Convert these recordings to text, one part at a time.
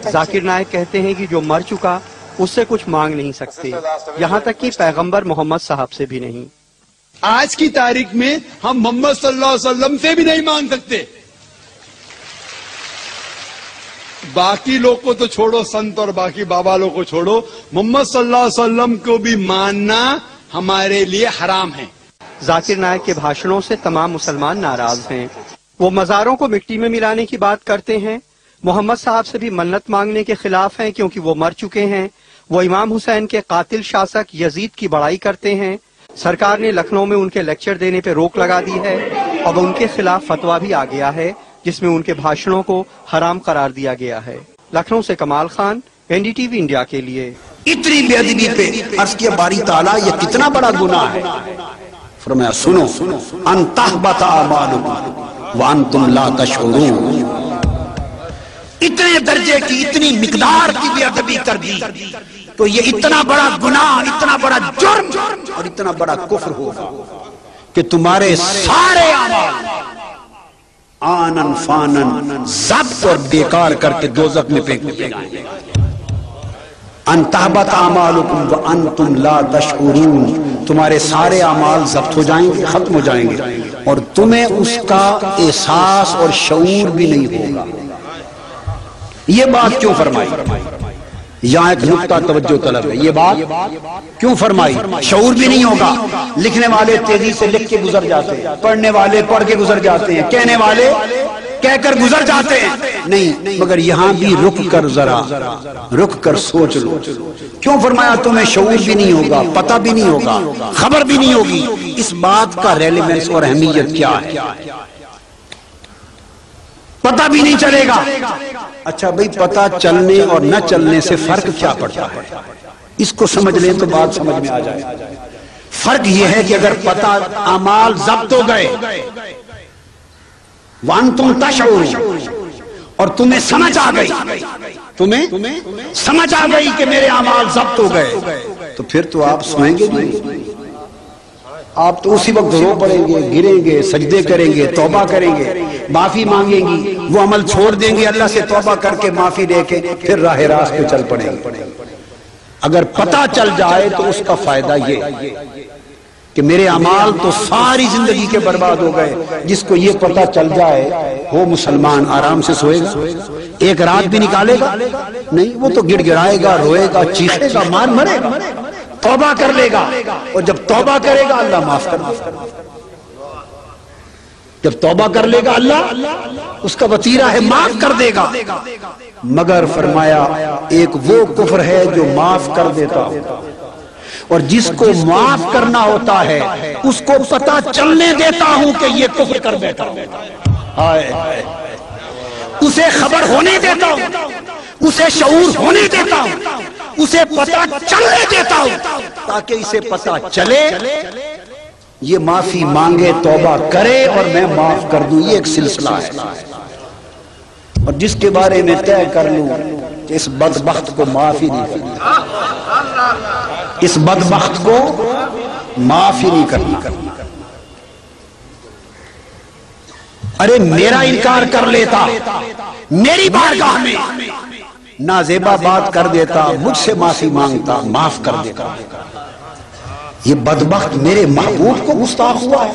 जाकिर नायक कहते हैं कि जो मर चुका उससे कुछ मांग नहीं सकते, यहाँ तक कि पैगंबर मोहम्मद साहब से भी नहीं। आज की तारीख में हम मोहम्मद सल्लल्लाहु अलैहि वसल्लम से भी नहीं मांग सकते। बाकी लोग को तो छोड़ो, संत और बाकी बाबा लोग को छोड़ो, मोहम्मद सल्लल्लाहु अलैहि वसल्लम को भी मानना हमारे लिए हराम है। जाकिर नायक के भाषणों से तमाम मुसलमान नाराज हैं। वो मज़ारों को मिट्टी में मिलाने की बात करते हैं, मोहम्मद साहब से भी मन्नत मांगने के खिलाफ हैं क्योंकि वो मर चुके हैं। वो इमाम हुसैन के कातिल शासक यजीद की बड़ाई करते हैं। सरकार ने लखनऊ में उनके लेक्चर देने पे रोक लगा दी है। अब उनके खिलाफ फतवा भी आ गया है जिसमें उनके भाषणों को हराम करार दिया गया है। लखनऊ से कमाल खान, एनडीटीवी इंडिया के लिए। इतनी बेअदबी पे अर्ज किया बारी ताला ये कितना बड़ा गुनाह है। फरमाया सुनो, अंतहबता अमालुकुम व अंतुम ला तशऊरून। इतने दर्जे की, इतनी मिकदार की बेअदबी कर दी तो ये इतना बड़ा गुनाह, इतना बड़ा जुर्म और इतना बड़ा कुफ्र होगा कि तुम्हारे सारे अमाल आनन फानन ज़ब्त और बेकार करके दोज़ख में फेंक दिए जाएंगे। अंतहबत अमालुकुम व अंतुम ला तशऊरून, तुम्हारे सारे अमाल ज़ब्त हो जाएंगे, खत्म हो जाएंगे और तुम्हें उसका एहसास और शऊर भी नहीं होगा। ये बात क्यों फरमाई? यहाँ एक नुक्ता तवज्जो तलब है। ये बात क्यों फरमाई? शऊर भी नहीं होगा। लिखने वाले तेजी से लिख के गुजर जाते हैं, पढ़ने वाले पढ़ के गुजर जाते हैं, कहने वाले कहकर गुजर जाते हैं। नहीं, मगर यहाँ भी रुक कर जरा रुक कर सोच लो। क्यों फरमाया? तुम्हें शऊर भी नहीं होगा, पता भी नहीं होगा, खबर भी नहीं होगी। इस बात का रेलेवेंस और अहमियत क्या है? पता भी नहीं चलेगा। अच्छा भाई, पता चलने और न चलने से फर्क क्या पड़ता है? इसको समझ लें तो बात समझ में आ जाए। फर्क यह है कि अगर पता अमाल ज़ब्त हो गए, वअंतुम तशऊरून, और तुम्हें समझ आ गई, तुम्हें समझ आ गई कि मेरे अमाल ज़ब्त हो गए, तो फिर तो आप सोएंगे नहीं। आप तो उसी वक्त रो पड़ेंगे, गिरेंगे, सजदे करेंगे, तौबा करेंगे, माफी मांगेंगी, वो अमल छोड़ देंगे, अल्लाह से तौबा करके माफी लेके फिर राह रास्त पे चल पड़ेंगे। अगर पता चल जाए तो उसका फायदा ये कि मेरे अमाल तो सारी जिंदगी के बर्बाद हो गए। जिसको ये पता चल जाए वो मुसलमान आराम से सोएगा, एक रात भी निकालेगा नहीं। वो तो गिड़गिड़ाएगा, रोएगा, चीखेगा, मार मरेगा, तौबा कर लेगा, और जब तौबा करेगा अल्लाह माफ कर देगा। जब तौबा कर लेगा अल्लाह उसका वतीरा है, माफ कर देगा। मगर फरमाया एक वो कुफ्र है जो माफ कर देता हो, और जिसको माफ करना होता है उसको पता चलने देता हूं कि ये कुफ्र कर बैठा। हाय, उसे खबर होने देता हूं, उसे शऊर होने देता हूं, उसे पता चलने देता हूं, ताकि इसे पता चले, ये माफी मांगे, तौबा करे और मैं माफ कर दूं। ये एक सिलसिला है। और जिसके बारे में तय कर लूं कि इस बदबख्त को माफी नहीं करनी, इस बदबख्त को माफी नहीं करनी। अरे मेरा इनकार कर लेता, मेरी बारगाह में नाजेबा बात कर देता, मुझसे माफी मांगता, माफ कर देता। ये बदबख्त मेरे महबूब को गुस्ताख हुआ है,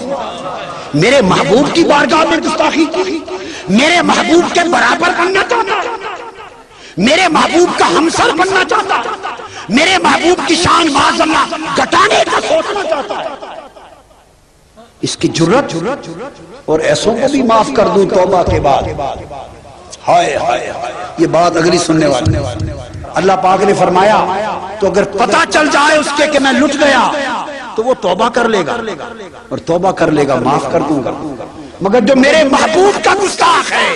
मेरे महबूब की बारगाह में गुस्ताखी की, मेरे महबूब के बराबर बनना चाहता, मेरे महबूब का हमसर बनना चाहता, मेरे महबूब की शान माज़अल्लाह घटाने का सोचना चाहता है। इसकी जुर्रत और ऐसों को भी माफ कर दूं तौबा के बाद। हाय हाय हाय, ये बात अगली सुनने वाली। अल्लाह पाक ने फरमाया तो अगर पता चल जाए उसके कि मैं लुट गया तो वो तौबा कर लेगा, और तौबा कर लेगा, माफ कर दूंगा। मगर जो मेरे महबूब का गुस्ताख है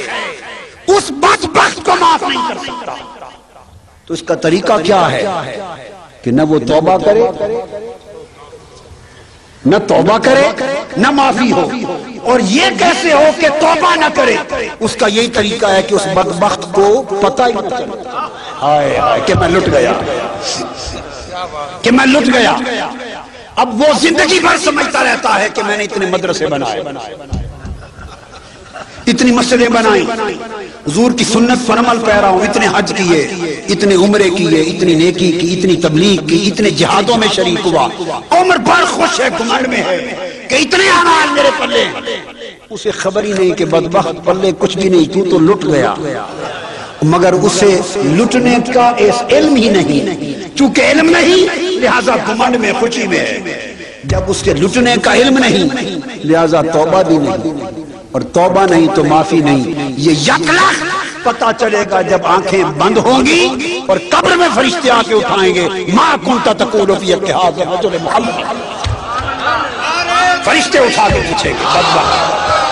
उस बदबख्त को माफ नहीं कर सकता। तो इसका तरीका क्या है कि न वो तौबा करे, न तौबा करे, न माफी हो। और ये कैसे हो कि तौबा न करे? उसका यही तरीका है कि उस बदबख्त को पता ही न चले हाय हाय कि मैं लुट गया, कि मैं लुट गया। अब वो जिंदगी भर समझता रहता है कि मैंने इतने मदरसे बनाए, इतनी मस्जिदें बनाई, हुजूर की सुन्नत पर अमल पैरा हूं, इतने हज किए, इतने उम्रे किए, इतनी नेकी की, इतनी तबलीग की, इतने जिहादों में शरीक हुआ, उम्र भर खुश है, घमंड में है कि इतने अमाल मेरे पल्ले। उसे खबर ही नहीं कि बदबख्त पल्ले कुछ भी नहीं, तू तो लुट गया। मगर उसे लुटने का इस इल्म ही नहीं, चूंकि इल्म नहीं लिहाजा घमंड में, खुशी में है। जब उसके लुटने का इल्म नहीं लिहाजा तौबा भी नहीं, और तौबा नहीं तो माफी नहीं। ये यकलख पता चलेगा जब आंखें बंद होंगी और कब्र में फरिश्ते आके उठाएंगे, मा कुंता तक़ूलु फ़ी इत्तिहाज़ रजुल मुहम्मद, फरिश्ते उठा के पूछेंगे बदबख्त